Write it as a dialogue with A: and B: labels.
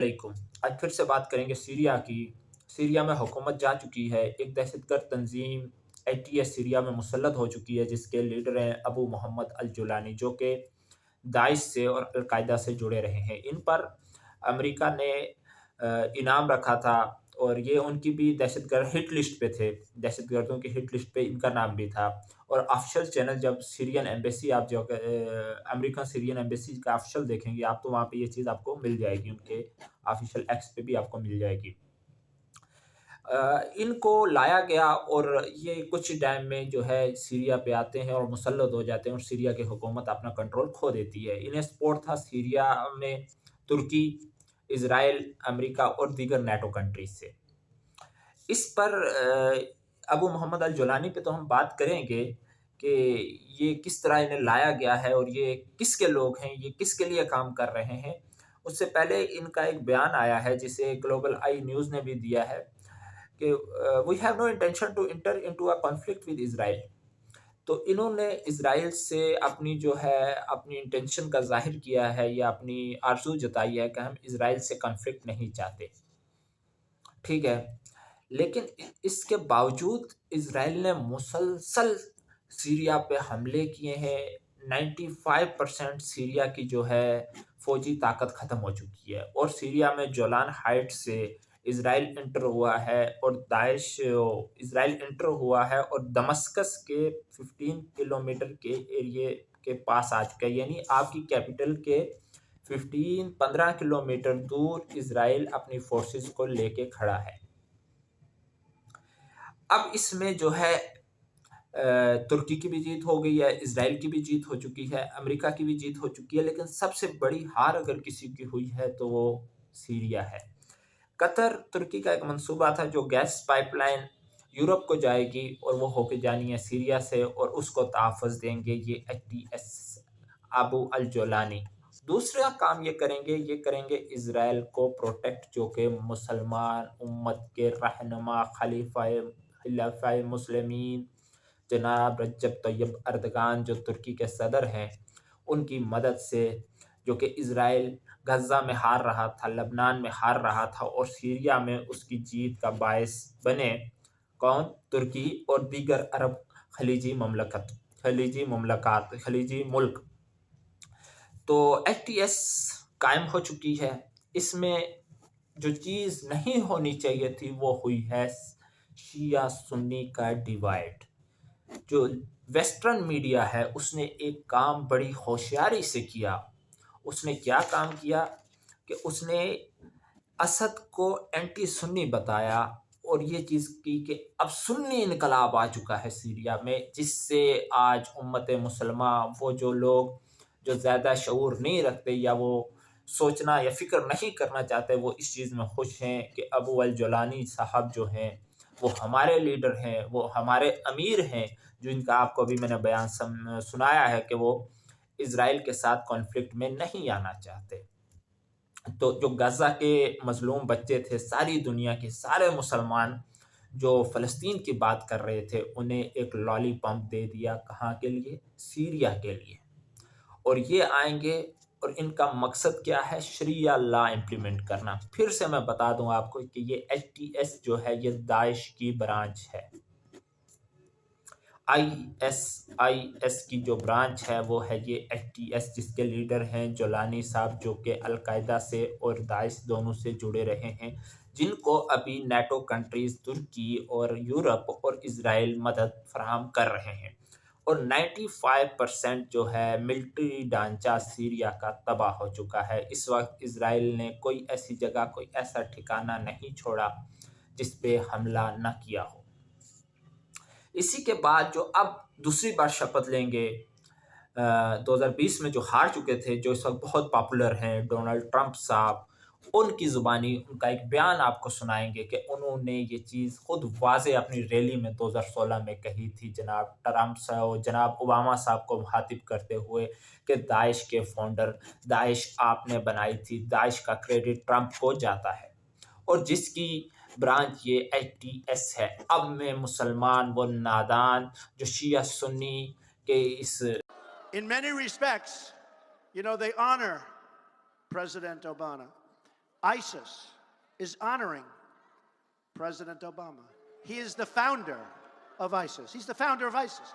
A: अलैकुम। आज फिर से बात करेंगे सीरिया की। सीरिया में हुकूमत जा चुकी है। एक दहशतगर्द तंजीम एटीएस सीरिया में मुसल्लत हो चुकी है, जिसके लीडर हैं अबू मोहम्मद अल जुलानी, जो कि दाइश से और अल-कायदा से जुड़े रहे हैं। इन पर अमेरिका ने इनाम रखा था और ये उनकी भी दहशतगर्द हिट लिस्ट पे थे। दहशतगर्दों की हिट लिस्ट पे इनका नाम भी था। और ऑफ़िशियल चैनल, जब सीरियन एम्बेसी आप जो अमेरिकन सीरियन एम्बेसी का ऑफ़िशियल देखेंगे आप, तो वहाँ पे ये चीज़ आपको मिल जाएगी। उनके ऑफ़िशियल एक्स पे भी आपको मिल जाएगी। इनको लाया गया और ये कुछ टाइम में जो है सीरिया पे आते हैं और मुसल्लत हो जाते हैं और सीरिया की हुकूमत अपना कंट्रोल खो देती है। इन्हें सपोर्ट था सीरिया में तुर्की, इज़राइल, अमेरिका और दीगर नेटो कंट्रीज़ से। इस पर अबू मोहम्मद अल जुलानी पे तो हम बात करेंगे कि ये किस तरह इन्हें लाया गया है और ये किसके लोग हैं, ये किसके लिए काम कर रहे हैं। उससे पहले इनका एक बयान आया है जिसे ग्लोबल आई न्यूज़ ने भी दिया है कि we have no intention to enter into a conflict with Israel. तो इन्होंने इज़राइल से अपनी जो है अपनी इंटेंशन का ज़ाहिर किया है या अपनी आरज़ू जताई है कि हम इज़राइल से कॉन्फ्लिक्ट नहीं चाहते। ठीक है। लेकिन इसके बावजूद इज़राइल ने मुसलसल सीरिया पे हमले किए हैं। 95% सीरिया की जो है फ़ौजी ताकत ख़त्म हो चुकी है और सीरिया में जोलान हाइट्स से इज़राइल एंटर हुआ है और दाइश इज़राइल एंटर हुआ है और दमस्कस के 15 किलोमीटर के एरिये के पास आ चुका है। यानी आपकी कैपिटल के 15 किलोमीटर दूर इज़राइल अपनी फ़ोर्सेस को लेके खड़ा है। अब इसमें जो है तुर्की की भी जीत हो गई है, इज़राइल की भी जीत हो चुकी है, अमेरिका की भी जीत हो चुकी है, लेकिन सबसे बड़ी हार अगर किसी की हुई है तो वो सीरिया है। कतर तुर्की का एक मंसूबा था जो गैस पाइपलाइन यूरोप को जाएगी और वो होके जानी है सीरिया से और उसको तहफ़्फ़ुज़ देंगे ये एटीएस अबू अल जोलानी। दूसरा काम ये करेंगे इज़राइल को प्रोटेक्ट, जो कि मुसलमान उम्मत के रहनुमा खलीफ़ाए मुस्लिमीन जनाब रज्जब तय्यब अर्दगान जो तुर्की के सदर हैं, उनकी मदद से, जो कि इज़राइल गज़ा में हार रहा था, लबनान में हार रहा था और सीरिया में उसकी जीत का बायस बने कौन? तुर्की और दीगर अरब खलीजी मुल्क। तो एटीएस कायम हो चुकी है। इसमें जो चीज़ नहीं होनी चाहिए थी वो हुई है शिया सुन्नी का डिवाइड। जो वेस्टर्न मीडिया है उसने एक काम बड़ी होशियारी से किया। उसने क्या काम किया कि उसने असद को एंटी सुन्नी बताया और ये चीज़ की कि अब सुन्नी इनकलाब आ चुका है सीरिया में, जिससे आज उम्मत मुसलमा, वो जो लोग जो ज़्यादा शऊर नहीं रखते या वो सोचना या फ़िक्र नहीं करना चाहते, वो इस चीज़ में खुश हैं कि अबू अल जुलानी साहब जो हैं वो हमारे लीडर हैं, वो हमारे अमीर हैं, जो इनका आपको अभी मैंने बयान सुनाया है कि वो इज़राइल के साथ कॉन्फ्लिक्ट में नहीं आना चाहते। तो जो गाज़ा के मज़लूम बच्चे थे, सारी दुनिया के सारे मुसलमान जो फ़लस्तीन की बात कर रहे थे, उन्हें एक लॉलीपॉप दे दिया, कहाँ के लिए? सीरिया के लिए। और ये आएँगे और इनका मकसद क्या है? शरिया लॉ इम्प्लीमेंट करना। फिर से मैं बता दूँ आपको कि ये एचटीएस जो है, ये दाइश की ब्रांच है। आईएसआईएस की जो ब्रांच है वो है ये एचटीएस, जिसके लीडर हैं जोलानी साहब, जो कि अल-कायदा से और दाइश दोनों से जुड़े रहे हैं, जिनको अभी नेटो कंट्रीज़ तुर्की और यूरोप और इज़राइल मदद फराहम कर रहे हैं। और 95% जो है मिलिट्री ढांचा सीरिया का तबाह हो चुका है। इस वक़्त इज़राइल ने कोई ऐसी जगह, कोई ऐसा ठिकाना नहीं छोड़ा जिस पे हमला ना किया हो। इसी के बाद जो अब दूसरी बार शपथ लेंगे 2020 में जो हार चुके थे, जो इस वक़्त बहुत पॉपुलर हैं, डोनाल्ड ट्रंप साहब, उनकी ज़ुबानी उनका एक बयान आपको सुनाएँगे कि उन्होंने ये चीज़ खुद वाज़ेह अपनी रैली में 2016 में कही थी, जनाब ट्रंप साहब, जनाब ओबामा साहब को मुख़ातिब करते हुए कि दाइश के फाउंडर, दाइश आपने बनाई थी, दाइश का क्रेडिट ट्रंप को जाता है। और जिसकी ब्रांच ये एचटीएस है। अब में मुसलमान वो नादान जो शिया सुन्नी के इस
B: In many respects, they honor President Obama. ISIS is honoring President Obama. He is the founder of ISIS. He's the founder of ISIS.